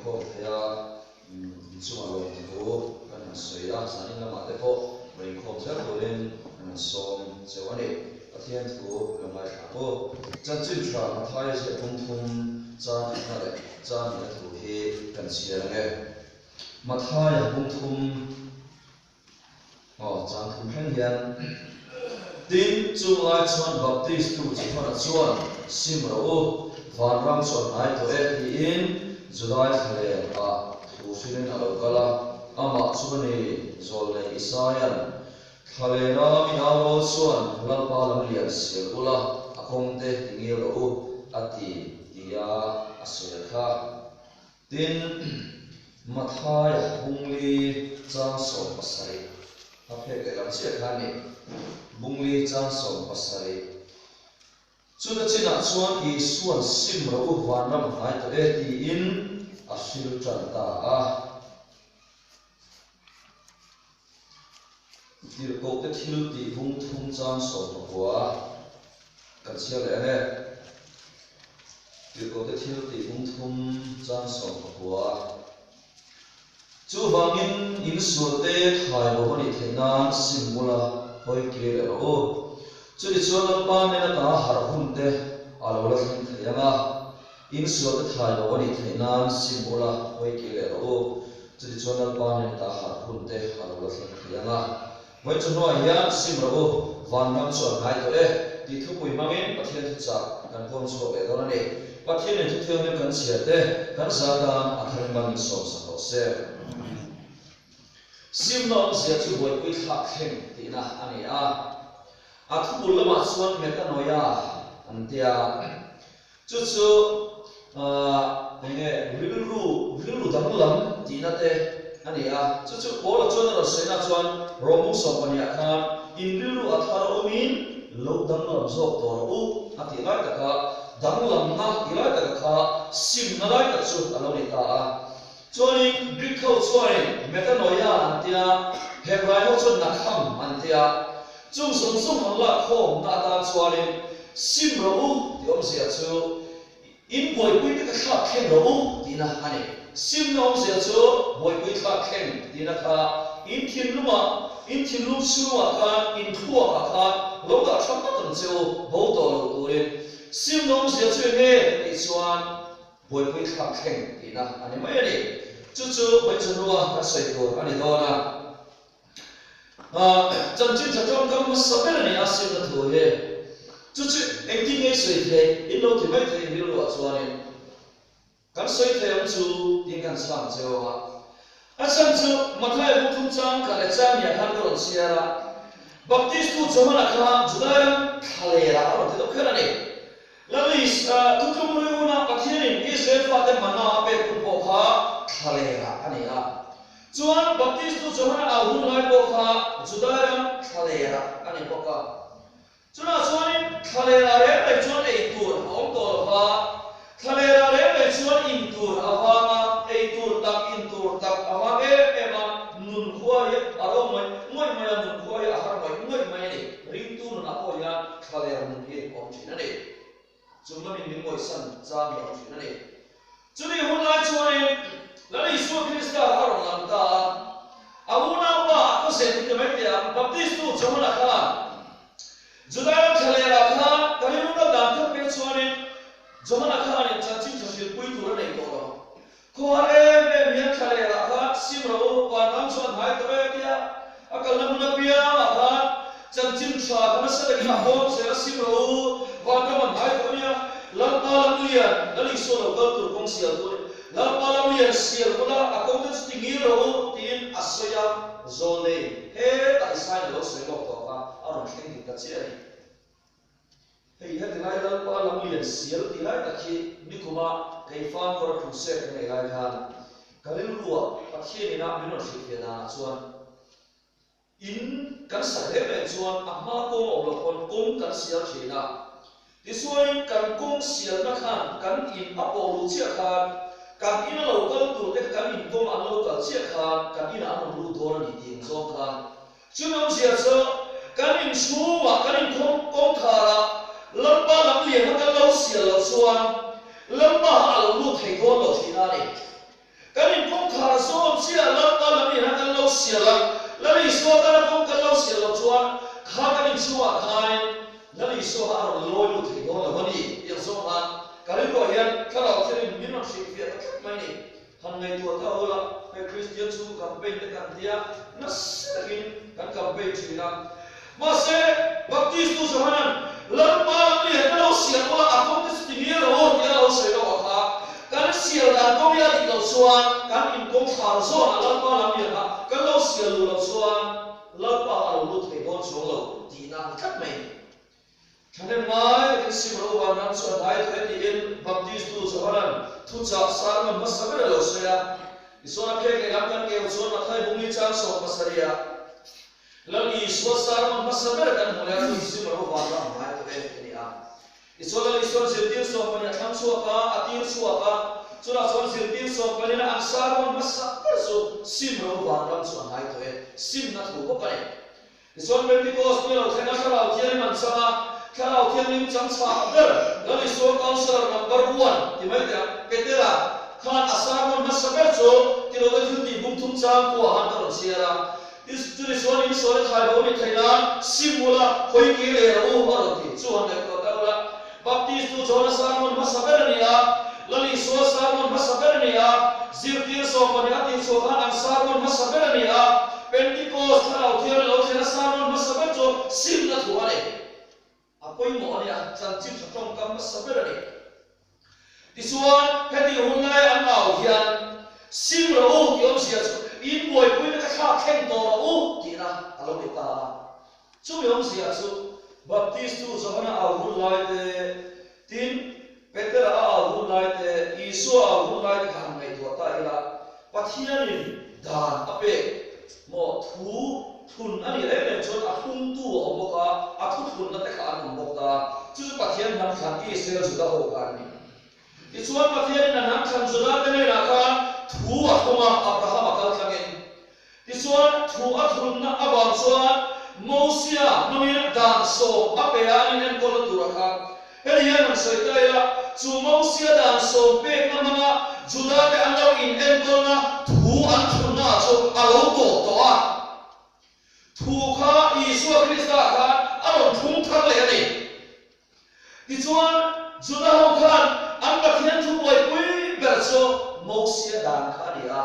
ko thea chuma lo tu kan soya sanin lama te ko ring khom sa ko len som chewani athian thu lamai ko chan chin thra thai se thum thum cha na le cha na thu hi kan sia nge mathai thum thum chang thum hen hian tin chu lai chuan baptist tu chi thona chuan simro van ram chuan nai to in July thale a thu filen alo kala ama chuni zol nei isayan thale ra min alo chuan lalpa lam lian sil ula akhong te tingil ro ati tia asel kha tin mathai hungli chang som pasai a phe ke lam che khani bungli chang som pasai chuta china chuan I suan sim ro van ram hai to ti in asil chan ta a dir ko te thil ti hung thum chang som kwa kan sia le ne dir ko te thil ti hung thum chang som kwa chu wangin in sur te thai bo ni thena simula hoi ke le ro chu di chuan pa ne na har hun te alo la thin thayanga in sur te thai bo ni thena simula hoi ke le ro chu di chuan pa ne ta har hun te alo la thin thayanga moi chu no hian sim ro van nam chuan hai to ti thu pui mangin pathian thu cha kan pom chu be do ni pathian ne thu theu ne kan sia te kan sa ta athang bang som sa ho se sim no sia chu boi pui thak theng ti na ani a thu lama chuan metanoia antia chu chu rilru danglam ti na te ani a chu chu bola chuan ro sena chuan romu sopania khan in rilru athar omin lo danglam zok to ro ati lai taka danglam na ilai taka kha sim na lai ta chu alo ni ta a chuan Greek ho chuan metanoia antia Hebrai ho chuan nakham antia chung sung sung hangla khom na ta chuanin sim ro ti om sia chu in boi pui te kha khen ro ti na ani sim no sia chu boi pui kha khen ti na kha in thin lu suwa kha in thua kha lo da thap ta tan chu bo to lo turin sim no sia chu he ti chuan boi pui kha khen ti na ani mai ani chu chu boi chu ruwa ka sai to ani do na chân chính thật trong các số cái này asil là thôi hè, chút anh kinh nghiệm soi thế, in lâu thì mấy thầy hiểu luật cho nên, các soi thế ông chú tiếng can sang cho à, sang chú mà thay một thùng trang cả lại trang nhà hàng đồ xia ra, baptist tu cho mà là Judaism khale ra rồi thì đâu cái này, là vì tu trong người una bắt hiện Israel phát đến mà nó ape cũng bỏ khá khale ra anh ấy chuan baptist tu chona a hun lai bo kha Judaism khalera ani boka chuna chuan khalera re le chuan ei tur om to kha khalera re le chuan in tur awanga ei tur tak awa ema nun khwa ye aro moi nun khwa ye har moi ni ring tu na ko ya khalera nun ye om china ni chuma min moi san cha mi om china ni chuni hun lai chuan la Isu Krista haron lamta awuna ba ko se ti me dia baptist tu chomana kha Judaism khalera kha kalinu da dam thap pe chuani chomana kha ni chachi chasil pui tu nei to ko are me khalera kha simro wa nam chuan hai to dia akal nam na pia kha chanchin thra kana sa ki ho se simro wa nam hai to dia lam alam lian dali so lo kal tur kong sia tu lam alam lian sia kula akong te stingiro tin asoya zole he ta isai lo se lo to ka aron theng ti ka che ai hei he lai lam alam lian sia ti lai ta khi nikuma kai fan ko thu se ke nei lai han kalin ruwa pathe ni na min no thi ke na chuan in kan sa he le chuan amma ko lo kon kong kan sia thina ti suai kan kong sia na khan kan in apo lu chia khan kan ina local tu te kan in kom an local chia khan kan ina an lu dor ni ting zong khan chunong sia so kan in chu wa kan in kom khara lamba lam lian kan lo sia lo chuan lamba alo lu thei ko lo thina ni kan in kong khar so sia la ta la ni ha kan lo sia la li so ta la kong kan lo sia lo chuan kha kan in suwa khain la li so ha ro loi lu thi do la wani yang so ma kan ko hian khala thirin min ma sik fi ta mai ni han ngai tu ta ola pe Christian su campaign te kan dia na sakin kan campaign china ma se baptist tu sahanan lam ma ni ha lo sia ola akong te stingi ro ya lo sai lo kha kan sia dan ko ya di lo suan kan in kong khar so na lam ma lam ya kan lo sia lu lo suan la pa aro lu thei don so lo ti na khat mai khanem mai kan sim ro wa nam so dai to ti in baptist tu sahanan thu cha sa ma masabe lo so ya isona ke ke lam kan ke so na thai bungi chang so pasaria lam i so sa ma masabe kan mo ya tu sim ro wa nam mai to ni a isona ziltir so pa ni tham so ka atir so ka chuna son ziltir so pa ni na ansar ma masabe so sim ro wa nam so mai to sim na thu ko pa ni ison Pentecost ni lo thena khala thian man sama khala thian nim chang sa ber lam i so counselor number 1 ti mai ta petera khan asar ma masabe so ti lo thil ti bum thum chang ko han ta siara is tu ni so ni so thai bo ni thaina simula khoi ki le ro ma ro ti chu han ko ta la baptist tu jona asar ma masabe ni a lali so asar ma masabe ni a zirtir so pa ni ati so khan asar ma masabe ni a Pentecost khala thian lo thena asar ma masabe so sim na thu ale apoi mo ni a chan chim thong kam masabe ni tisuan heti hungai an au hian sim ro ki om sia chu in moi pui na kha khen to ro ti na alo ni ta chu yom sia chu baptist tu zona au hun lai te tin peter a au hun lai te isu au hun lai te kan mai to ta ila pathian in dan ape mo thu thun ani le le chon a thun tu omoka a thu thun na te kha an mokta chu pathian nam khan ki sel chu da ho kan ni isuan pathian na nam khan juda te ne na kha thu a thuma abraham akal thangin isuan thu a thun na awang chuan mosia mamin dan so ape ani nen ko tu ra kha helian an soi ta ya chu mosia dan so pe na mama juda te an lo in en ko na thu an thun na chu a lo to a thu kha isu krista kha a lo thung thang le ni isuan juda ho khan an pathian thu boi pui ber so mosia dan kha dia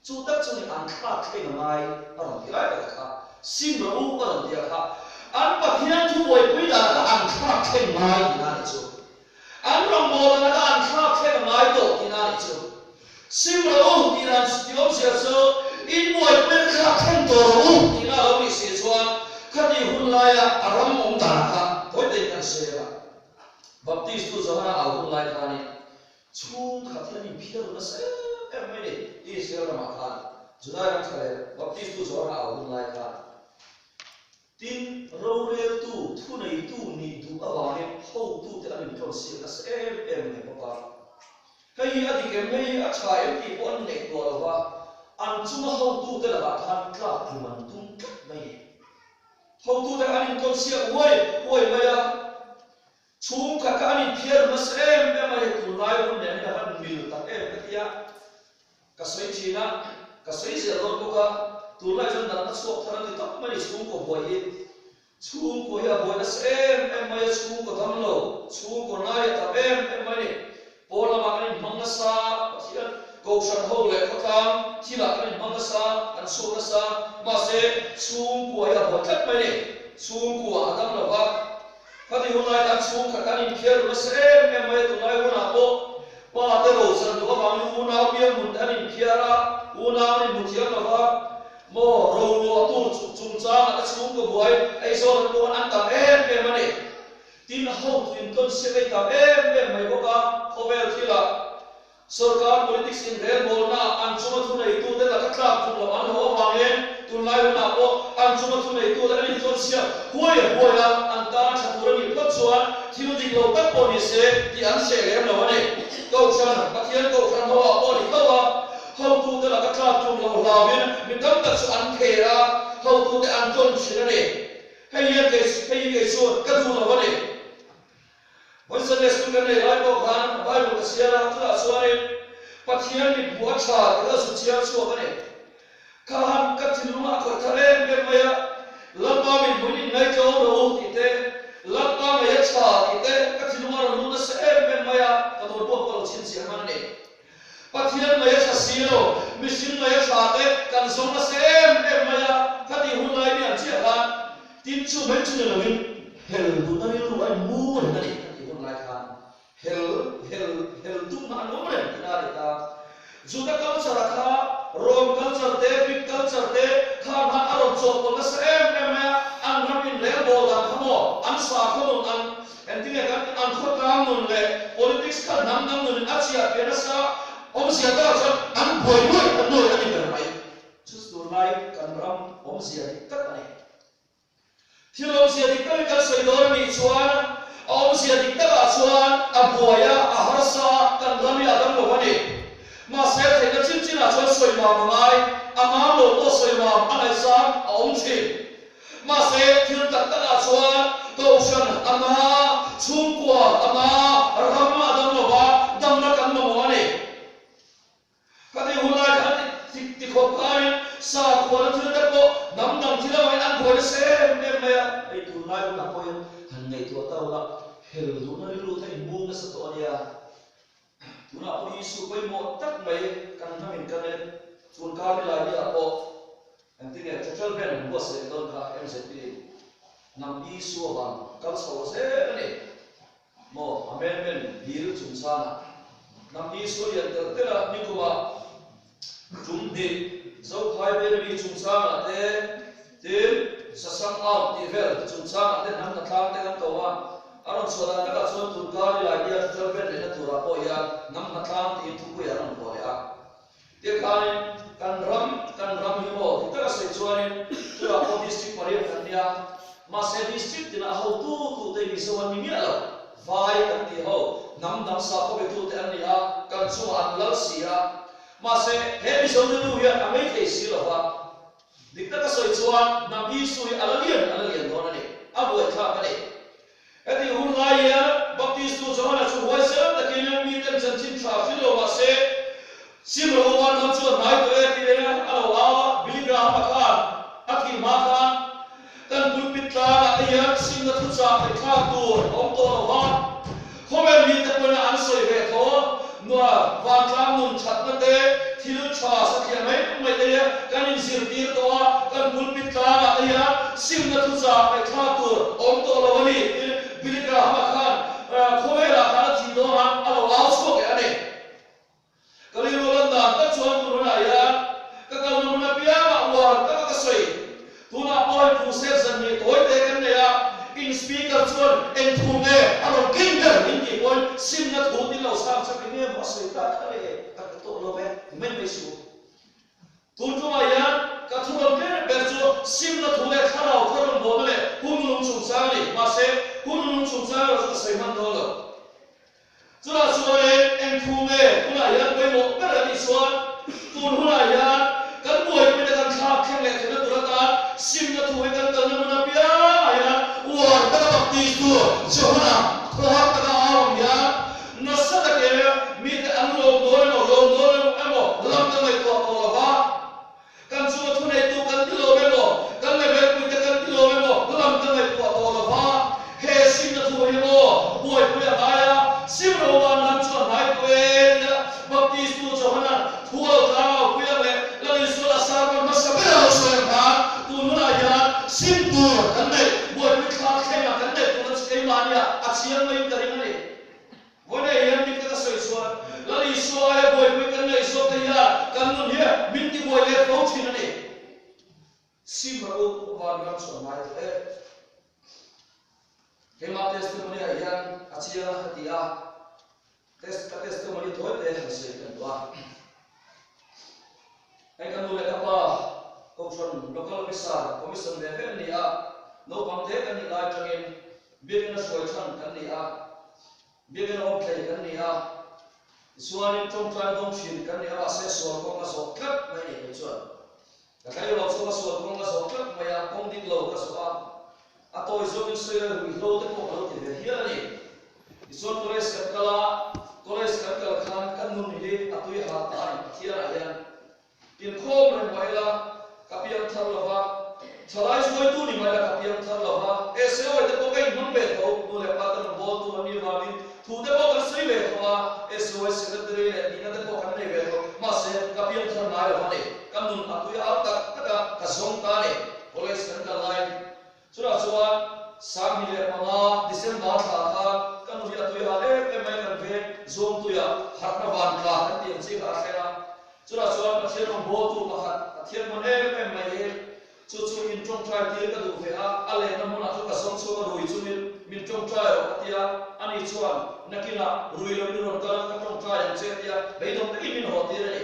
chu tak chu ni an kha thei na mai aron ti lai ta kha sim ro u aron dia kha an pathian thu boi pui dan kha an kha thei mai na ni chu an ram mo na an kha thei mai to ti na ni chu sim ro u ti na ti om sia so in boi pui kha thei to ro ti na lo ni se chuan khati hun lai a aram om dan kha hoi te kan se ba baptist tu zona au hun lai kha ni chung khathian in phiar na se mai ni ti se ra ma kha juda ram thale baptist tu zona au hun lai kha tin ro re tu thu nei tu ni du awani ho tu te an thon si na se mai papa kai adi ke mai a chha em ti pon nei to wa an chuma ho tu te la than tla tu man tum kat mai ho tu te an thon si oi mai a chung kha ka ni phiar na se mai tu lai un ne na han mil ta ka tia ka soi china ka soi se ro ko ka tu lai jon dan na so thara ni tak mai chung ko boi chung ko ya boi na se mai chung ko dam lo chung ko nai ta mai ni pola ma ni manga sa thian ko san ho le ko tham thila ni manga sa an so na sa ma se chung ko ya boi tak mai ni chung ko adam lo ba khati hunai dan chung kha kan in phiar na se mai tu nai una ko pa te ro san du ba mu na bi mun dan in phiara una ni mu thian na ba mo ro lo tu chung cha na chung ko boy ai so na ko an ta mani tin ho tin ton se ve ta mai ko ka khovel thila sarkar politics in rel bolna an chuma thu nei tu te la ka tla tu lo an ho wangen tu lai na ko an chuma thu nei tu la ni thon sia huaya an ta tha tu ni phot chuan thiu dik lo tak po ni se ti an se lem lo ne ko chan pathian ko khan ho po ni ko wa ho tu te la ka tla tu lo lawin mi tam tak su an khera ho tu te an ton china ne hei ke so ka tu lo ne Sunday school kan nei lai ko khan Bible ka sia ra tu la suai pathian ni buat cha kita sucia suap ni kahan katilunga ko thale be maya lama min bunin ngai jo ro ite lama maya cha ite katilunga ro na se be maya ka do po chin si man ni pathian maya cha silo mission maya cha te kan song na se be maya khati hulai ni an chia kan tin chu mai chu na win hel du na ri lu ai mu na ni khati hulai kan hel du na no mre na ri ta Juda culture kha Rome culture te Greek culture te kha na aron chok ko na sem em an ramin le bol an khamo an sa khamo an enting kan an kho kam nun le politics kha nam nun achia pe na sa om sia ta cha an boy boy an no ani ber mai just do like kan ram om sia dik tak ani thilom sia dik ka soi dor ni chuan om sia dik ta chuan a boya a harsa kan rami adam lo ani mà sẽ thấy cái chính chính là cho soi màu ngay, ama lộ có soi màu, anh ấy sáng ông chỉ, mà sẽ thiên tắc tất cả cho câu chuyện ama chung qua ama ram mà đâm vào và đâm ra cắn vào anh ấy, cái này hôm nay anh thì khó khăn, sao qua nó thiên tắc bộ nắm thì là anh ăn qua sẽ em này, ấy hôm nay cũng là coi hàng ngày tua tao là hiểu đúng nó đi luôn thấy mua cái số này à. Tuna ko Yesu pai mo tak mai kan thamin kan le chun ka ni la ni a po an ti ne social ben bo se don ka MZP nam Yesu ba kal so se ni mo amen men hil chun sa na nam Yesu ya te la ni ko ba chum de zo khai be ni chun sa na te sa sang out ti vel chun sa na te nam na thang te kan to wa aron soda ka chon tur ka ni la dia social ben le na tura po ya nam na thang ti thu ko ya ron po ya te khai kan ram hi mo ti ta se chuan tura po district maria kan dia ma se district dina ho tu te ni so ni mi alo vai kan ti ho nam dam sa ko be tu te an ni a kan chu an lal sia ma se he bi so ni lu ya amai ke si lo wa dikta ka so chuan nam bi su alalian do na ni abu kha ba ni ati hungai ya baptist tu jona chu wa se ta kina mi kan chan chin tha filo wa se simro wan ham chu nai to e ti le alo wa biligra ha khan akhi ma khan kan pulpit la ya sim na thu cha pe kha tu om to wa khomen mi ta pona an soi ve tho no wa klam nun chat na te thilu cha sa khia mai te kan in sir tir to kan pulpit la ya sim na thu cha pe kha tu om to lo ni biligra ha khan khomela khan thi do ha alo wa chu ke ane kali rolan da ta chuan tu na ya ka kal nu na pia ma wa ka soi tu na oi pu se san ni toy te kan ne ya in speaker chuan en thu ne alo kinder in ki pon sim na thu ti lo sa cha ke ne mo soi ta khale ka to lo ve men me su tu tu ma ya ka thu ron ke ber chu sim na thu le kharao kharon bo le hun lung chung sa ni ma se hun lung chung sa ro sa sai man do lo chula chuan en thu me kula ya koi mo ka ra ni chuan tu hula ya kan boi pe kan kha khem le thena turata sim na thu kan kal na na pia ya wa ta baptist tu chona ko ha ta awam ya na sa ta ke mi te an lo do amo lam ta mai to to wa kan chu thu nei tu kan ti lo me mo kan le ve ku te kan ti lo me mo lam ta mai to to wa he sim na thu he mo boi pu ya ba ya sim ro wa nam chu nai ko e baptist tu chona thu lo ta ku ya le la ni so la sa ma sa be lo so ya tu nu na ya sim tu kan dai boi pu kha khe ma kan dai tu na che ma ya a chiang mai ka ri na ni wo ne yan ni ka so so la ni so ya boi pu kan dai so ta ya kan nu he min ti boi le ko chi na ni sim ro wa nam so mai e ke ma testimony ya yan a chia hatia testimony to te ha se kan wa ai kan nu le ka pa ko chon local commission ve ve ni a no pam te kan ni la changin bigna soi chan kan ni a bigna op play kan ni a suanin trong tran dong shin kan ni a se so ko ma so kap mai ni chuan ka kai lo so so ko ma so kap mai a kong dit lo ka so a toy zo min soi wi lo te ko lo te ve hi ani ison tores ka kala college kan kal khan kan nun hi atui ha ta ni thia hian in khom ren waila kapiam thar lova chalai soi tu ni mai la kapiam thar lova e se oi te ko kai mun be tho nu le pa tan bol tu mani wa bin thu te ko kan sei be tho e se oi secretary le ni na te ko kan nei be tho ma se kapiam thar mai la ne kan nun atui a ta ka song ta ne college kan kal lai sura suwa sang ni le mama December tha kha kan nu ya tu ya e mai kan ve zom tu ya hat na wan ka kan tiam chi ka khera sura suwa ma thia no bo tu ma khat thian mon e mai e chu in trong trai ti ka du ve a ale na mona chu ka song so ka rui chu min trong trai ro atia ani chuan nakina rui lo ni ron ka trong trai ang che tia bei dom te min ho ti re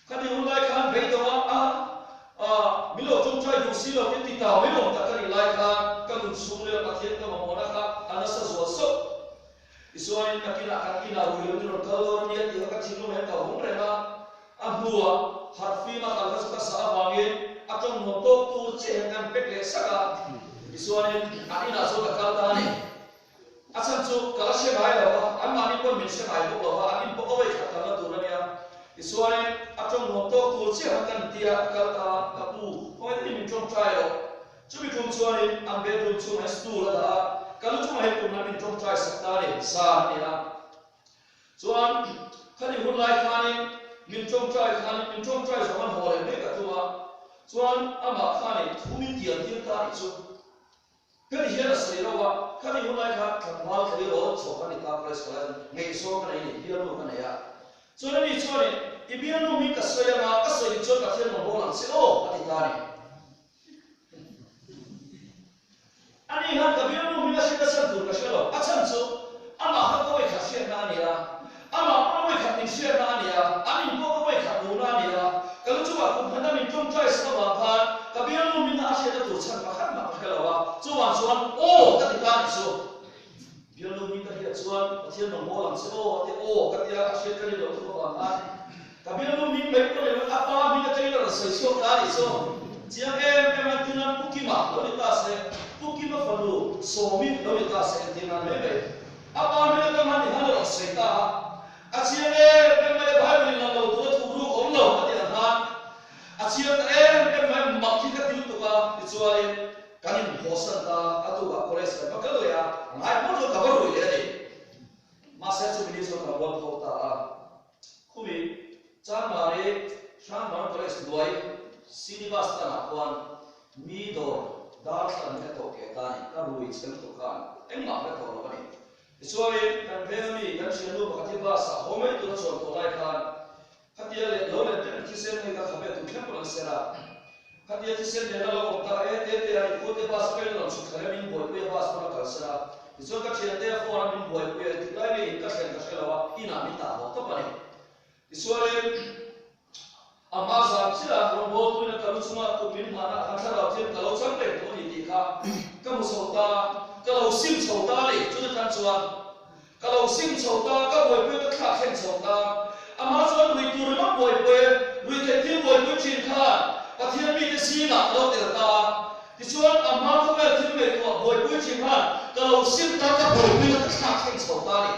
khani un lai khan bei dom a milo trong trai du si lo ti ta milo ta ka ri lai khan ka du sung le ka thian ka ma mona ka ana sa zo so isuan nakina kan ina rui lo ni ron ka lo ni ti ka chin lo he ka hong re na a hua hat fi ma ka ka sa awangin atong mo to tu che kan pek le saka isuan ani na so ka ta ni asan chu kala she bai lo an ma ni ko min she bai lo wa an po ko wai ka ta tu na ya isuan atong mo to tu che kan tia ka ta ka pu ko ni min trong trai lo chu bi kum chuan an be ru chu mai stu la da ka lu chu mai ko na min trong trai sak ta ni sa ni na chuan khani hun lai khanin min trong trai so man ho le me ka tu chuan ama khani thumin tiang tir ta ni chu kan hian a sei ro wa khani hun lai kha thangwal khari ro cho kan ta press kala ngei so kan ni hian no kan ya chuan ni chuan ibian no mi ka soya ma ka soi chu ka thian mo bolang se o ati ta ni ani han ka bian no mi ka se ka san tur ka se lo achan chu ama ha ko kha se na ni ya ama ko kha ni se na ni ya ani ko ko kha nu na ni ya kalau cuba kumpulan min trong trai sa waphan kabian no min a se da tur chan ma khat ma khalawa chuan o ka ti ka ni so bian no min ka hi chuan pathian no mo lam se o ati o ka ti a se ka ni lo tu ba ma kabian no min mai ko le apa min ka ti lo sai so ka ni so chiang em tinan pukima lo ni ta se pukima falu so min lo ni ta se tinan me be apa min ka ma ni han lo sai ta a chiang em mai ba ni na lo tu tu ru om lo achiam em mai makki ka til tu ka ichualin kanin hosan ta atu ba college ka ka lo ya mai mo jo ka ro le ni ma sa chu ni so ka wa tho ta khumi chan mare shan mar college loi syllabus ta na kwan mi do dar sa ne to ke ta ni ka ru ichal to ka em ma ka to lo ni ichualin kan ve mi kan chelu ba ka ti ba sa ho mai tu chon to lai khan hatia le lo le te ti sen ne ka khabe tu khem pon sera hatia ti sen ne la lo ta te ai ko te pas pe lo su khare min boy pe pas pon ka sera iso ka chen te for min boy pe ti lai le ka sen ka sela wa ina mi ta ho to pare iso le ama sa chira ro bo tu ne ka lu suma tu min ma na khan sa ra chen ka lo chang le to ni ti kha ka mu so ta ka lo sim so ta le chu ta chuan ka lo sim so ta ka boy pe ka kha khen so ta ama chuan lui tur ma boy pe lui the thil boy pe chin kha pathian mi te si na lo te ta ti chuan ama ko me thil me to boy pe chin kha ka lo sim ta ka boy pe ka kha khen so ta ni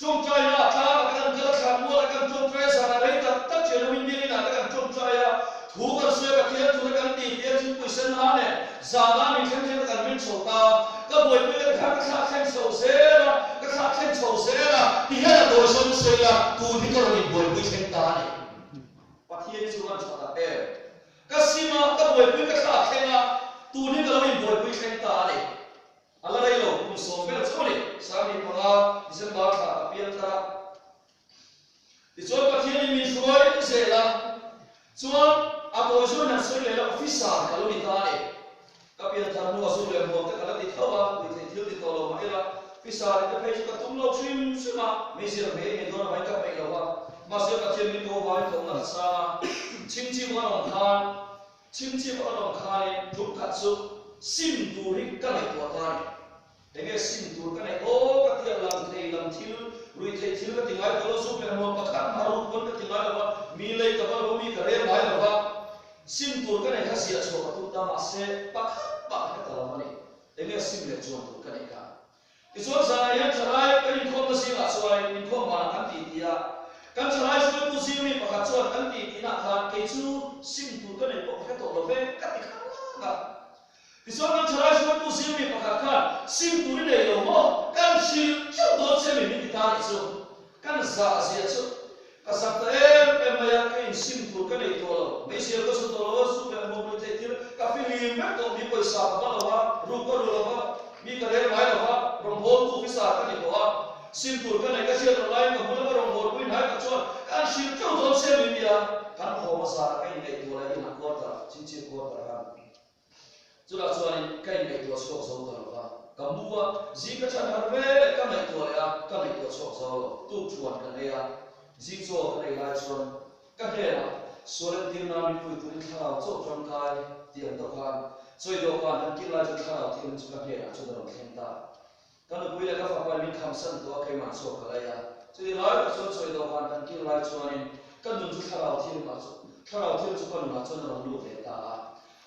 trong trai na ta ka kan ka kha mo la kan trong trai sa na le ta ta che lo min ni na ka kan trong trai ya thu kan se ka thian thu kan ti te chin pu sen ha ne za na min khen khen kan min so ta ka boy pe ka kha khen so se la ka kha khen so se la ti ha do so se la tu ni ka ri boy pe chen ta ne pathian chu kan cha ta pe ka sima ka boy pe ka kha khen la tu ni ka ri boy pe chen ta ne ala rai lo kum so pe so ni sa mi pa December ka apian ta ti chuan pathian ni min roi se la chuan a boy zo na so le la officer ka lo ni ta ne ka pian ta nu zo le mo ka la ti thawa wi the thil ti to lo ma ela officer ka pe ka tum lo trim sima me se me me do na vai ka pe lo wa ma se pathian ni ko vai ko na sa chim chi ma long khan thuk khat su sim tu ri ka le to ta ni Dengan sim tur kan oh ketia lam thil lui thei thil ka tingai ko su pe mo pakhat maru kon ka tingai lawa milai ka ba mi ka re mai lawa sim tur kan ha sia so ka tu ta ma se pakhat pa ka ta lawa ni dengan sim le chuan tur kan ka Isuan sana yang cerai kan info masih nggak sesuai info mana kan dia kan cerai sudah tu sini pakai cuan kan dia nak keju sim tu kan itu pakai tolong kan ikan isuan kan cerai sudah tu sini pakai kan sim tu ini loh mo kan sim jauh sini ni kita itu kan sah sih itu kasar maya kan sim tu kan itu loh mesir tu sudah loh sudah mau beli tidur kafe lima tu di poisa apa loh ruko loh mi karir mai loh rombol tu bisa kan itu sim tu kan mereka siapa lain kemudian rombol pun hai kecuali kan sim jauh sini dia kan kau masalah kan itu lagi nak kuat cincin kuat kan sudah soalnya kan itu sok sok terlalu kamu jika cakap kan itu ya kan itu sok sok tu cuan kan ya jika kan ya cuan kan ya soalnya dia nak itu kalau sok cuan kai dia untuk kan so itu kan dan kita jadi kalau dia juga ya sudah berhenti kalau gue lihat apa yang kamsan tu akan masuk ke ya jadi lalu so itu kan dan kita cuan kan untuk kalau dia masuk kalau dia juga masuk dalam luar kita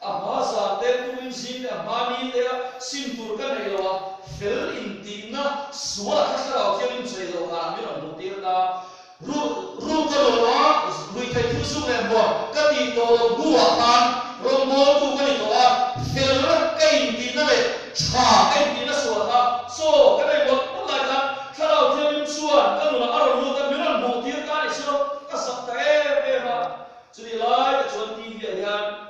amasa te tuin sin amani te simpur kan ewa fel intina suara kasarau tiang insai do kan mi ram mutir na ru kalwa lui thai thu su le bo kati to bua kan rombo tu kan to a fel kai intina le cha kai intina suara so kan ai bo la kan sarau tiang suan kan na aro lu kan mi ram mutir kan iso kasak ta e ba jadi lai chuan ti ya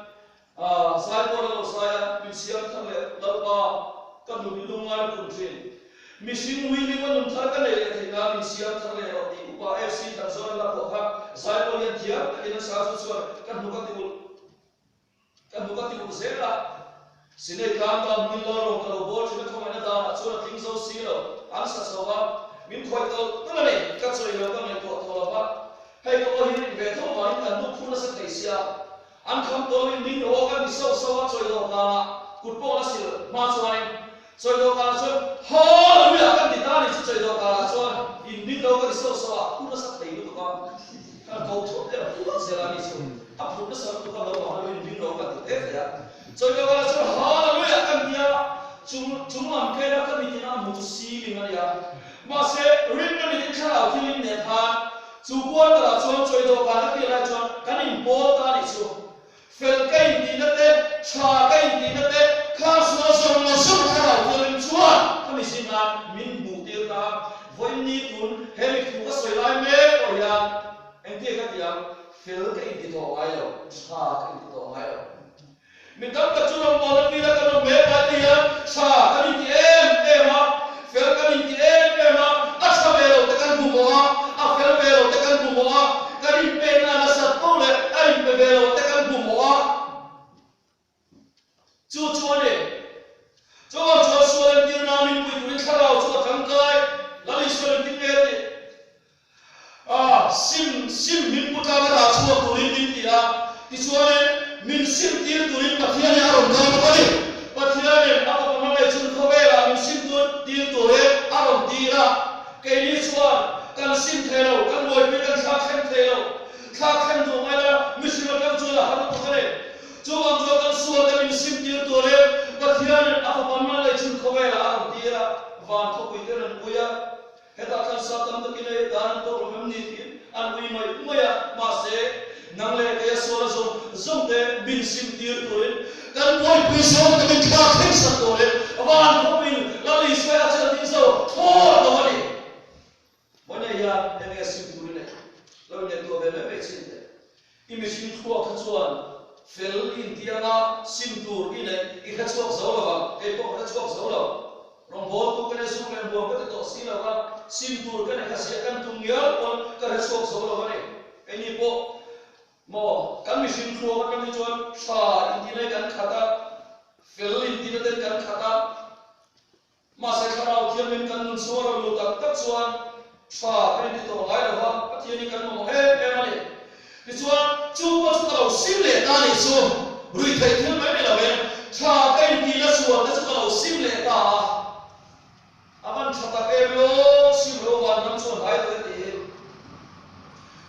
saya kalau saya misiam tangle lalpa kan dulungan kuntrin misin wili pun untarkan ya kita misiam tangle roti upa FC dan soal lapor saya kalau yang dia kita satu soal kan bukan tipu zera sini kan tak milo kalau bol cuma kemana dah soal tinggal silo ansa soal min kau itu mana ni kat soal yang kan itu apa hai kalau ini betul main kan tu pun sekai siap angkam tolong ini orang bisa sahaja soal itu kalau kurang hasil macam soal itu kalau soal haleluya kan ditanya soal itu kalau soal ini orang bisa sahaja kurang sekai itu kan kau tu dia kurang selani soal apa pun soal itu kalau haleluya ini orang itu ya soal itu kalau soal haleluya kan dia cuma kira kan dia musi dengan ya masih ringan ini kalau filem netan cukup kalau soal itu kalau dia soal kan important itu fel kai di nate cha kai di nate khasna som khara turin chuan kami sinan min butir ta voini tun heli tu ka soilai me oya engti ka tiang fel kai di to ayo cha kai di to ayo min tam ka churam bolan ni la ka me ka tiang cha kai di ma fel kai di ma acha velo te kan bumoa a fel velo te kan bumoa kari pena na sa tole ai pe velo te kan cuane coba soalan dia namin pun tulis kalau coba tangkai lalu soalan dia sim min putar dah coba tulis dia di soalan min sim dia tulis patian yang orang tahu kali patian apa pemakai cun kawela min sim dia tulis orang dia kayak ini soal kan sim telo kan boy kan saksen telo saksen tu mana mesti macam tu lah harus tukar coba kan soal min sim dia tulis Katiran apa mana lecun kawela alam dia van kau itu dan buaya hetakan satam tu kini dan tu problem ni an buaya buaya masih nangle kaya suara zom de bin sim dia turin dan buaya pisau tu bin kakek saturin van kau ini lalu ismail aja pisau thor tu ni mana ya ini sim turin lalu dia tu bela becin ini sim tua kecuali fel India na simtur ini ikat suap saulah, ekor ikat suap saulah. Rombol tu kena sungai buat kita tu siapa simtur kena kasihkan tunggal pun kena suap saulah ni. Ini po mo kami simtur kami jual sah India kan kata fel India kan kata masa kalau dia minkan suara lu tak suan sah ini tu lain apa dia ni kan mo mana Dicuan cuba kalau simle tani so rui thai thil mai la wen cha kai ti la suan da kalau simle ta aban chata ke lo simlo wan nam so hai to ti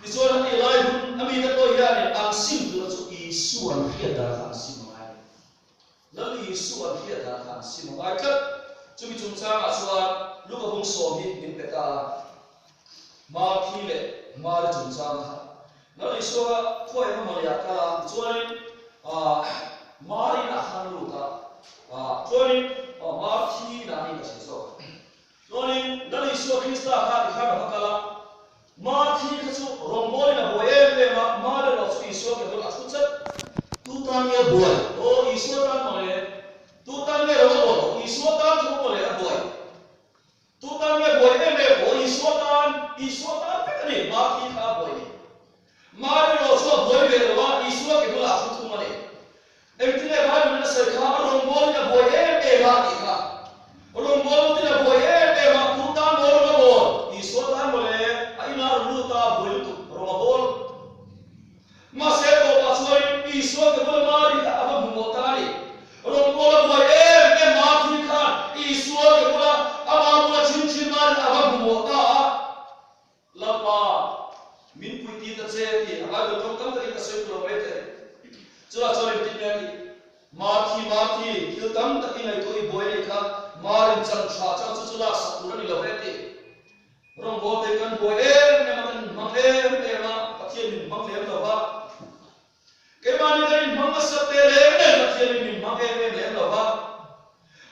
dicuan ni lai hun ami na to ya ni ang sim tu so i suan khia da kan sim mai la li suan khia da kan sim mai ka chúng mình chúng ta xóa lúc ở vùng sổ đi đến bệ ta mà khi lệ mà là chúng ta nó đi xóa khôi mà mà ya ta xóa đi mà đi là hàng lũ ta xóa đi mà khi là đi là gì xóa xóa đi nó đi xóa Christa ha thì ha mà kala mà khi cái số rồng bôi là bôi em mà là nó số xóa cái đó là số chất tu tan nghe bôi xóa tan mà này tu tan nghe rồi bôi xóa tan không mà này bôi tu tan nghe bôi em bôi xóa tan cái này mà khi khá bôi mà nó số bôi về rồi mà xóa cái đó là số thu mà này em tin là bao nhiêu nó sẽ khá rồng bôi là bôi em mà đi khá rồng bôi thì là bôi em mà tu tan bôi là bôi xóa tan mà này ai nào lu ta bôi tu rồng bôi mà sẽ có bao nhiêu xóa cái đó mà đi khá mà mua ta đi rồng bôi là bôi em mà khi khá xóa cái đó ama mula chin man ava mota lapa min puiti ta che ti ava do tom kam ta ka se kilometer chula chole tin ne ki ma thi kil tam ta ki nai to i boy ne kha marin chang cha cha chula sa pura ni lo ti rong bo te kan boy ne ma pathian min mang le lo ba ke ma ni dai mang sa te le ne pathian min mang le lo ba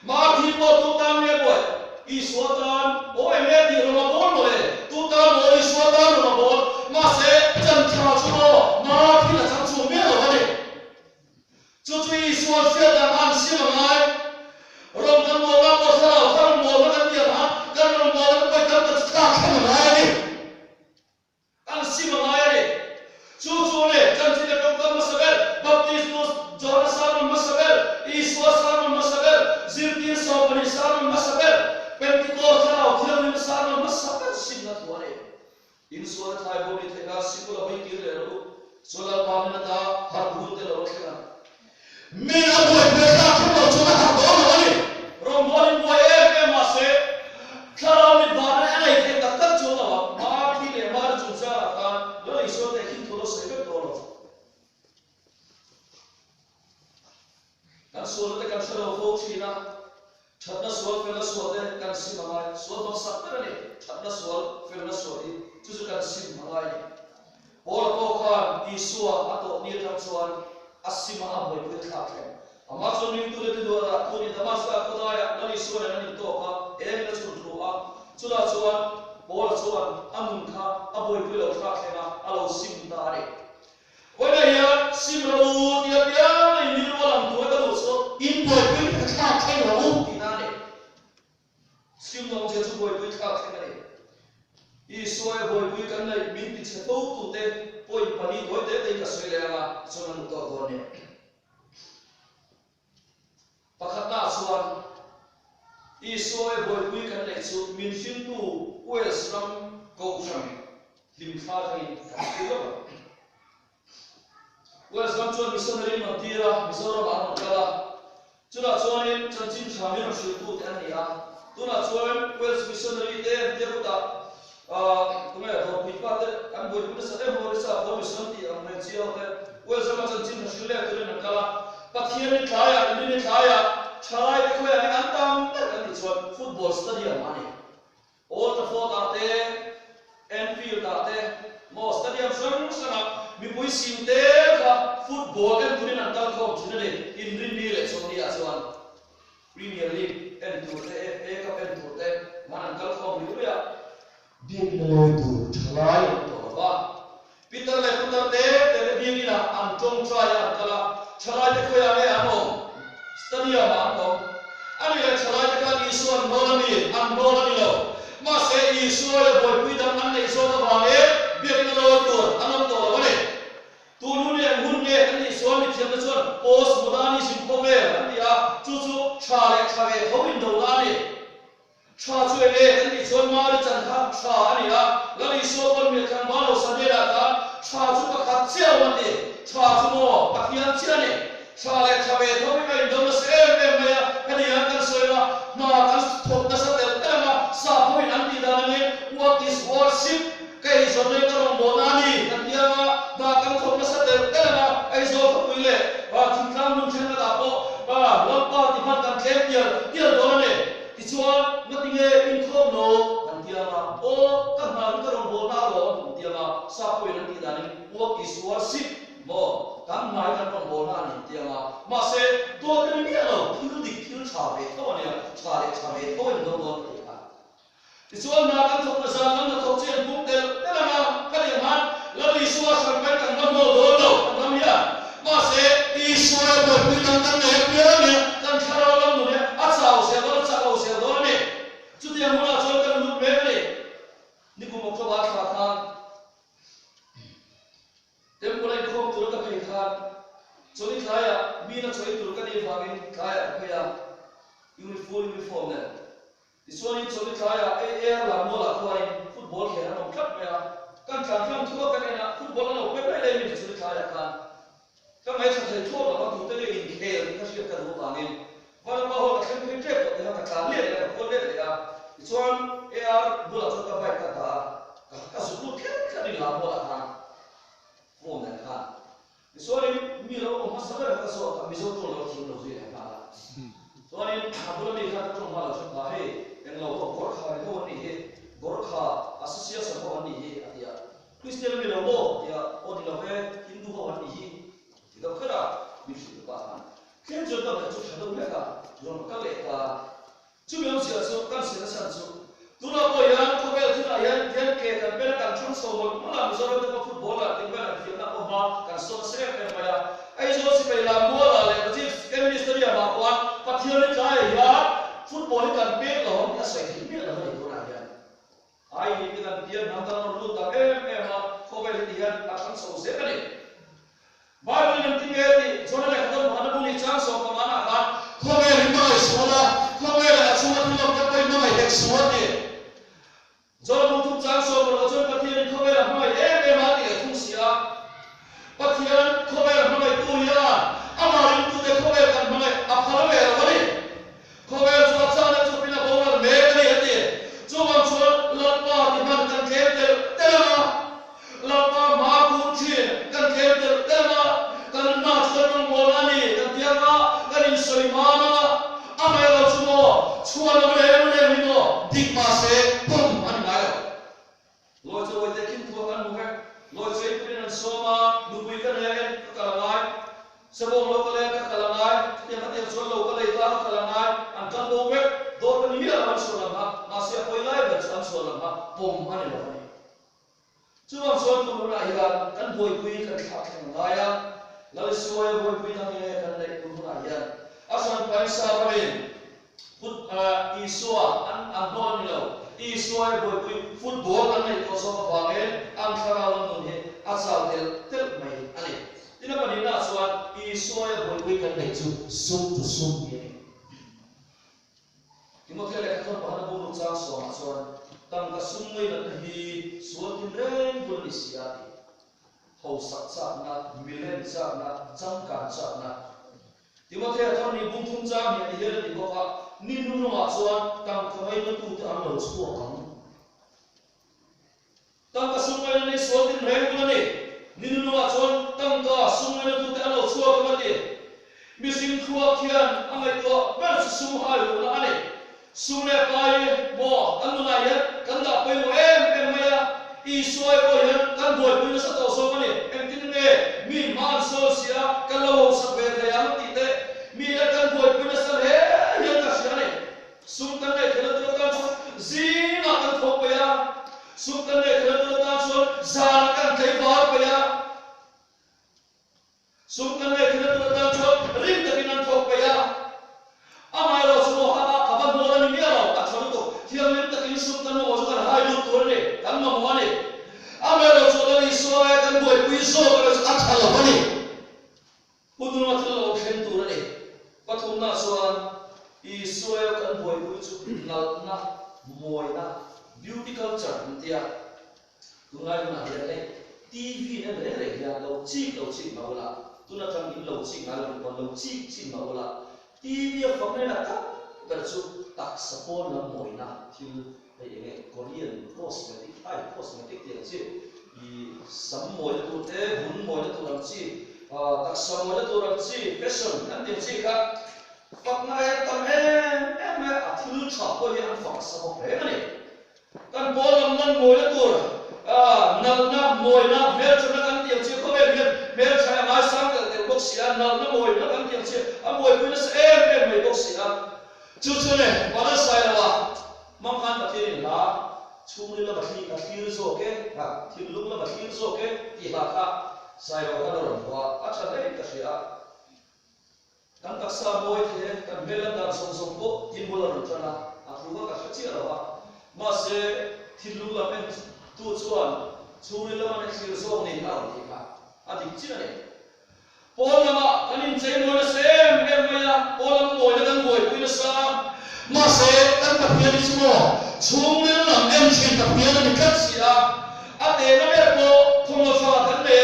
ma thi po tu tam ne boy Isuatan, oh em di rumah bol boleh, tu kan oh isuatan rumah bol, masih jangan cuma, mah kita jangan cuma loh ni, cuci isuan siapa yang ansih mengai, orang kan orang bosan, orang bosan dia mah, kan orang bosan kita bercakap mengai ni, ansih mengai ni, cuci ni, jangan tidak dokter masalah, baptismus, Johannes sama masalah, isuan sama masalah, zirkin sama masalah. Pentecost now, tell me the son of Masakan sing that one. In so that I will take a simple of a killer, so that Pamanata, Harput, the Rosana. Men of boy, from one boy, every masse, Karam with Bana, and I take the touch of Martin and Martin Zara, no, is what they hit to the second dollar. And so the control of folks in Chapna swal fela swade kan sim mangai swal bang sakta ne chapna swal fela swadi tuju kan sim mangai bol ko khan isua ato ni tham chuan asima aboi pe thakle ama chon ning tu le tu ra tu ni damaska kodaya nani suan nani to ka em na chun ru a chula chuan bol chuan amun kha aboi pe lo thakle na alo sim ta re wala ya sim ro dia dia ni ro lam tu ka lo so in boy pe thakle ro Sim long che chu boy pui thak theng ani I soy boy pui kan nai min ti che to tu te poi pani doi te ka soi le nga chuan to to ne pakhat na chuan I soy boy pui kan nai chu min fin tu west ram ko chang lim kha thai ka ti lo west ram chuan missionary ma tira mizoram an kala chula chuan in chanchin thamin shil tu te ani a tuna chuan Wales missionary te buta tunga ro pipa te an boi puna sa mo resa ho mission ti ang men chiao te Wales ma chan chin hrile tu ne kala pathian ni thaya ni thaya chai te khoya ni antam kan ni chuan football stadium ani Old Trafford ate Anfield ate mo stadium sang sana mi pui sim te ka football kan tunin antal khom chinale in rin ni le so ni a chuan Premier League and to the FA Cup and to the man kal khom ni ya din le tu thlai to ba Peter le putar te bi ni na an tong try an kala thlai te khoya le ano stadium an to ani le thlai te kan isuan bolani an bolani lo ma se isu le boy pui dam an le so ta ba le bi ni lo tu anom to lo le tu nu ne mun ne ani so mi thiam chuan post mudani sim khome an dia chu Chale chale howin do lani cha chue le ani chon ma le chan kha cha ani la lani so kon mi kan ma lo sa de la ta cha chu ka khat chiao ma de cha chu mo pathian chi ani chale chale howin ai do se me me ya ani ya kan so la ma kan thok na sa de ta ma sa howin an ti da ne what is worship kai so ne ka ro mo na ni kan dia ma kan thok na sa de ta ma ai so ko ile ba thim kam nun chen na da ko ba lop pa ti man kan tlem dia do ne chuan nó tiếng nghe in khom nô anh tia mà ô các bạn các đồng hồ na rồi anh tia mà sao quên anh tia này uống Isua ship mò các bạn các đồng hồ na anh tia mà sẽ tôi cái này đâu thiếu trả về thôi này trả về thôi nó đâu thì chuan na các thông gia các thông trên cũng đều thế là mà cái điểm hắn là Isua sản phẩm các đồng hồ đó đâu anh làm gì mà sẽ Isua bởi vì các này biết này các khảo lâm rồi này ắt sao sẽ đó này chút tiền mua là cho các lúc bé này đi cùng một số bạn khác tem ko lai khom tur ka phei khan choli khaya mi na choi tur ka ni phangin khaya phaya uniform ne isoni choli khaya air la mola khoi football khela no khat ya kan kham thua ka na football no pe pe le mi choli khaya khan ka mai sa thai thua la ba tu te in khel ka sia ka ro bangin wala ba ho ka khem trep ko ka ka le ka ko le ya chuan air bola cho ka bai ka ka su lu khem ka ni la mola khan phone này ha, số này mi lâu ông sao lại có số mi số trộn lâu thiếu lâu gì này ha, số này bữa nay khác trộn mà là trộn là hay, em lâu có gõ khá này thôi này, gõ khá association có vấn đề gì à, Christian mi lâu thì ở đi lâu về Hindu có vấn đề gì, thì đâu cái đó mi sử dụng qua ha, khi chúng ta phải chụp hình đúng không ạ, rồi các lệ là chụp hình sẽ số các sẽ là sản xuất. Tu na ko yan ko bel tu na yan ke kan bel kan chung so mo mala mi zoro ko football la ting bel fi na ko ma kan so se pe ma ya ai zo si pe la mo la le ji em ministry ya ma kwa pathian ni kai ya football kan pe lo ya sai thi mi la ni ko na ya ai ni kan pian nam ta no lu ta em ma ko bel ni yan a kan so se ka ni ba ni ting e ni zo na le ka ma na bu ni chang so ko ma na ka ko bel ni ma so la ko bel a so ma tu lo ka pe ma hek so ni rồi một thùng trang số một chỗ phát hiện không phải là hỏi em mà thì không xia phát hiện không phải là hỏi tôi ya à mà những tôi không phải là hỏi à phải là vậy không phải là chỗ sao là chỗ pin là bao là mẹ cái này thế chỗ bằng chỗ lật qua thì bằng cần kéo từ thế mà lật qua mà cũng chỉ cần kéo từ thế mà cần mà chỗ trong bộ là này cần tiền mà cần in soi mà à mà là chỗ là mẹ mình nó đi mà sẽ lôi cho tôi kim thua ăn mua lôi cho tôi nên soma đuôi cái này cái là ngay sebong lo cái này cái là ngay thì mà tiêu số lo cái này ta cái là ngay anh cần đồ cái đồ cái này là anh số làm mà sẽ quay lại về anh số làm bom anh là vậy chứ mà số tôi nói là cần đuôi quỳ cần khát cái này là số đuôi quỳ thằng này cần này tôi nói là asan paisa bên phút Isua anh nói như nào Isua boy boy football anh này có số vàng ấy anh khá là lớn hơn asal tel mày anh ấy thì nó còn đi nào soan Isua boy boy cái này chú sum vậy thì một cái này không phải là bông trang soan tăng cái sum này là hi soan thì rèn buồn đi xia đi hậu sắc na milen na trăng cản na thì một cái thằng này bung thung trang này thì thì có cả nín nu mà soan tăng cái mấy nó tu tự ăn lẩu chua không tăng cái sum này soan thì rèn buồn đi nín nu mà soan tăng cái sum này tu tự ăn lẩu chua cái gì mi sinh khua kian anh ấy có bên sum hai rồi là này sum này phải bỏ anh nu này cần đạp bên em mày à Isua boy kan boy pun sa to so mani em tin nge mi man so sia kan lo sa ve the yang ti te mi kan boy pun sa he ya ka sia ne sum kan ne thela to kan so zina kan thok pa ya sum kan ne thela to kan so zan kan thai bar pa ya sum kan ne thela to kan so rim ta kinan thok pa ya amai lo so ha ka ban mo ni ya lo ka thol to thiam lim ta kin sum kan mo so kan hai lu to ne kan ma mo ne amelo chola Isua kan boy pui so kan acha lo bani pudun ma thlo khen tu ne pathum na soan Isua kan boy pui chu nal na moi na beauty culture india kungai na le TV ne le ya lo chi ma wala tuna thang in lo chi ngal lo chi ma wala TV phok ne na ka per chu tak support na moi na thil để Korean cosmetic Thai cosmetic tiền chi sắm mồi tu te bún mồi tu làm chi đặc sản mồi tu làm chi fashion anh tiền chi khác phật ngay tâm em thứ chọn tôi ăn phật sao thế này căn bố làm năng ngồi lên tuổi nằm ngồi nằm mẹ cho nó ăn tiền chưa có em biết mẹ chạy mai sang cái tiền bốc xì ăn nằm nó ngồi nó ăn tiền chưa ăn ngồi cứ nó sẽ em mấy bốc xì ăn chú này quá nó sai là mong khăn tập thiên là chung lên là bát thi rồi cái thì lúc là bát thi rồi cái thì là khác sai rồi cái đó là chắc đấy cái gì kan taksa boy the kan melan dar song song ko tin bola ro chana apruva ka chachi rawa ma se thilu la pen tu chuan churi la man khir so ni na ro ka adik chi ne pol lama kanin chei mo na sem em maya polam boy la kan boy pin sa ma se kan ta pian ni mo chung le la em chin ta pian ni kat sia ate na mer ko thomo sa kan le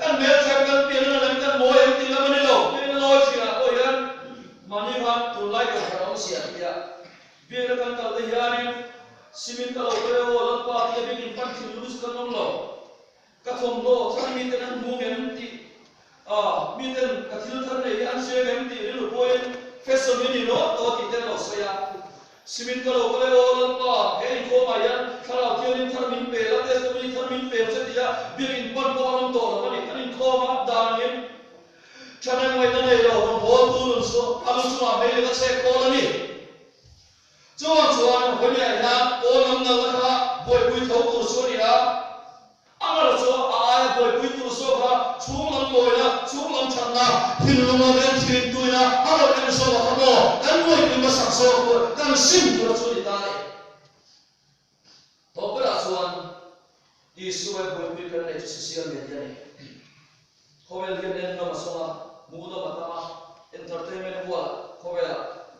kan mer sa kan pian na lam kan boy em tin la man lo ni lo chi mani van tu lai ko harau sia dia biar kan kal dehani simin kalau beo lan pa dia bikin pan lulus kan lo ka thom lo thani mi ten mu ngem ti mi ten ka thil than nei an se ngem ti lu poin feso mi ni no to ti ten lo saya simin kalau beo lan pa he ko ma yan khala ti ni than min pe la te mi than min pe se dia bikin pan ko lam to la ni kan ko ma dan ngem Chanang mai tanai lo bol tu so alu cuma beli ka se kola ni chuan honya ya olam na la boy pui thau tu so ni ha amar so a boy pui tu so ha chulam boy na chulam channa hiluma ben thin tu na alo en so ba mo kan boy pui masak so kan sim tu so ni ta ni to pra chuan isu boy pui kan ne social media ni khowel gen en no masonga mudo matama entertainment wala khowela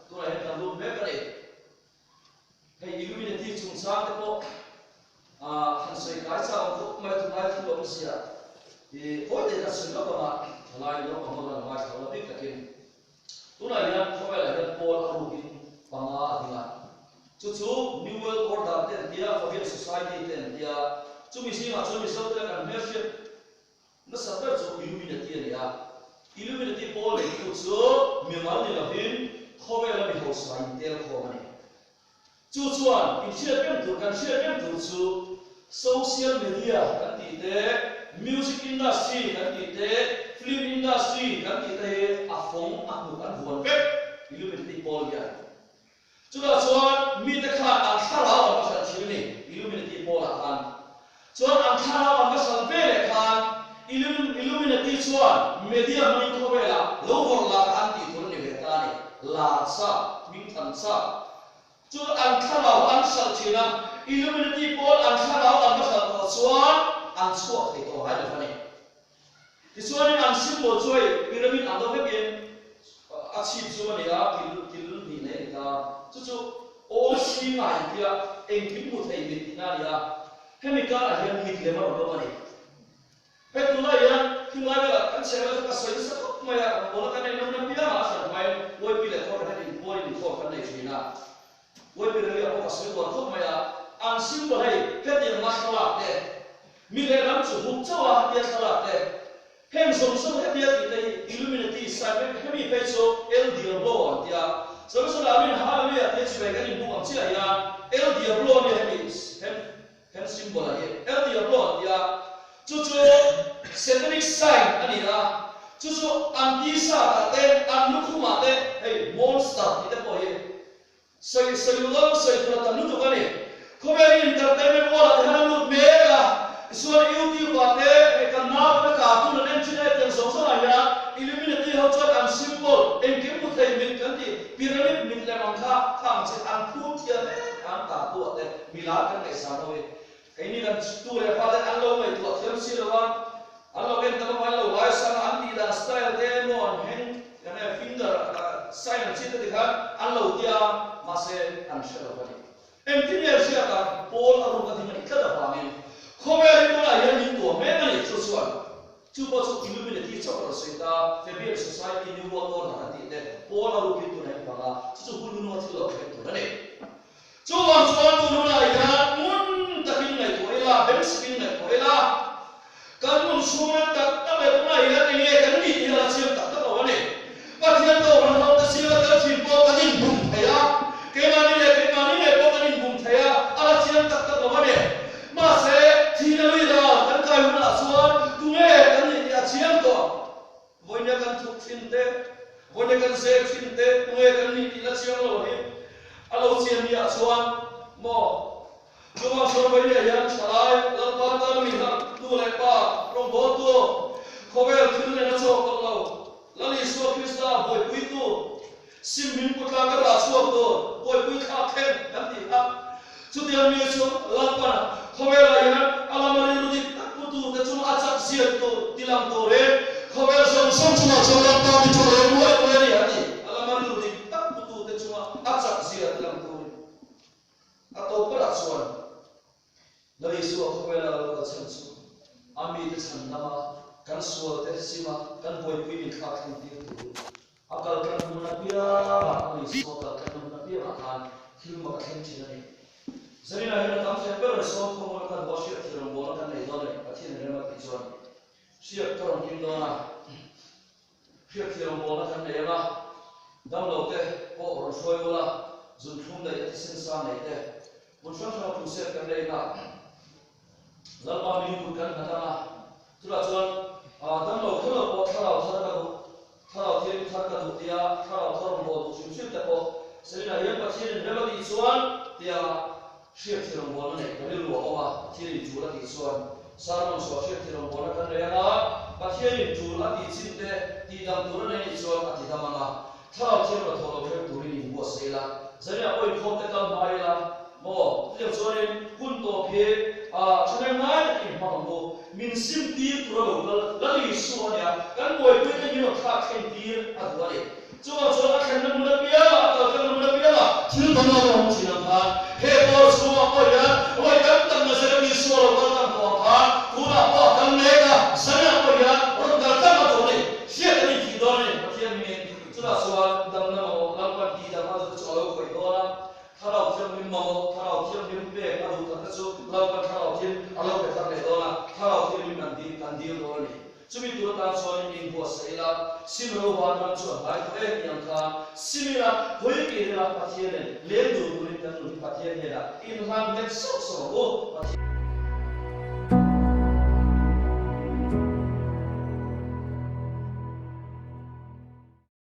tuna hen na lu me kare hei illuminati chung sang te po han sei kai sa ko mai tu mai tu lo sia e ko de ka sun lo ma lai lo ko ma ma ka lo bi ka kin tuna yan khowela hen pol aru bin panga adinga chu new world order ten dia for society ten dia chu mi si ma chu mi so te kan membership nó sắp tới chỗ illuminati này illuminati Paul này tụt xuống miền Nam này là viên khó về là bị hậu sai tiền khó mà này chú chuan in chia bên tụt xuống social media kan ti te music industry kan ti te film industry kan ti te a phong a mu kan buồn pek illuminati Paul ya chú là chuan mi te kha an khala wa ka san này illuminati Paul an chuan an khala wa ka san ve le khan illuminati chuan media main ko bela lovor la kan ti thon ni veta ni la sa min than sa chu an khala an sal china illuminati Paul an khala an ka sal ko chuan an chuak thei to hai da ni ti chuan an symbol choi pyramid an do be bien a chi chu ni a kil ni ne ta chu all si ngai dia eng kin mu thei ni na ya hemika a hian mi tlema ro ma ni hết tu này á, khi mai bây giờ anh sẽ là cái sợi sắc mà ya, bố cái này nó biết mà sản mai, quay bị lại khó cái này, quay bị khó cái này gì na, quay bị lại có cái sợi bố không mà ya, anh xin bố này, hết tiền mà sao làm thế, mình lại làm chủ hút cho à tiền sao làm thế, hem sống sống hết tiền thì đây illuminati sai với hem bị phải số el diablo anh tia, sau đó là mình hà mình ya, thế chỉ về cái gì cũng chỉ là ya, el diablo này hem symbol này, el diablo anh tia chú satanic sign ani la chú anti-sa ate anukuma ate hey monster ite po ye soy lo soy pro tanu to kani khoberi entertainment wala dhana lu mega suan youtube ate kanal pe cartoon and chine ten so so ya illuminati ho chot an symbol en ke mu thai min kanti pyramid min le mangkha khang che an thu tia le an ta tu ate mila kan le sa no cái này là tu là phải ăn lâu mấy tuổi thêm xí rồi anh ăn lâu bên tao phải lâu vài sang ăn đi là style thế mà hen cái này finger sai là chỉ để khác ăn lâu tia mà sẽ ăn sẽ là vậy em tin là sẽ là Paul ở trong cái gì mà ít là phải nên không phải là nó là những tuổi mấy cái này cho xuân chú bao giờ illuminati cho nó sẽ ta Fabian society new world order là gì đấy Paul ở trong cái tuổi này mà chú cũng luôn nói thì là cái tuổi này chú làm sao tôi nói là muốn takin này của ela bên skin này của ela kan mun suman tak tak le puna ila ni kan ni ila siam tak tak lawan ni pathian to orang ta sila ta chim chinte bone kan se chinte ngue kan ni la chiang lo hi alo chiam ya chuan mo Cuma soal ini yang salah, lepas tu minta tu lepas, rombot tu, kau berfirman nak soal kalau, lalu soal Krista boy itu, simbing putra kerja soal tu, boy kakek nanti ah, sudah misu lepas, kau berlayar, alamari itu tak putu, tak cuma acak siat tu, tilang tu kau bersama cuma soal apa itu boy ni hati, alamari itu tak putu, tak cuma acak siat tilang tu, atau berat soal. Dari suatu kepala kacang su, ambil kesan nama kan suatu sima kan boy pilih kakek itu, akal kan munafia, ambil suatu kan munafia makan hilma kakek cina ni. Jadi nak hendak tahu siapa resort pemerintah bosnya firman bola kan itu ni, akhirnya nama tujuan. Siap orang Hindu siap firman bola kan dia lah, dalam lautnya oh orang soal bola, juntum dah jadi sensan itu, muncul sama pusat kan dia lah. Lalu kami bukan kata tulah tuan, dan kalau kalau tiap tu dia kalau orang bodoh sih tapi sehingga yang pasien dapat disuan dia siap tirang bola ni, kalau luar awak tiap jual disuan, sarang siap tirang bola kan dia pasien jual disinte di dalam turun ni disuan di dalam mana kalau tiap tu turun ni buat sila, sehingga apa yang kau tekan mahal mo tiap soalnya pun topi Channel 9 ini mahu minsim dir turun lalu isuannya kan boy punya ni nak kendir aduh ni cuma soal kenal muda biar atau kenal muda biar tidak tahu orang cina kan heboh semua apa ya boy kan tak masalah isuan orang apa pura apa kan mereka sana apa ya orang datang atau ni siapa ni tidur ni macam ni sudah soal dalam nama lakukan tidak ada soal kau orang kalau dia mau kalau dia mimpi kalau tak sesuatu lakukan kalau dia kalau kita lepas kalau dia nanti orang ni cuma itu tak soal ini buat saya simro warna cuaca baik yang kah simila boleh kira pasien ni lendu boleh kan pasien ni dah inham net sok sok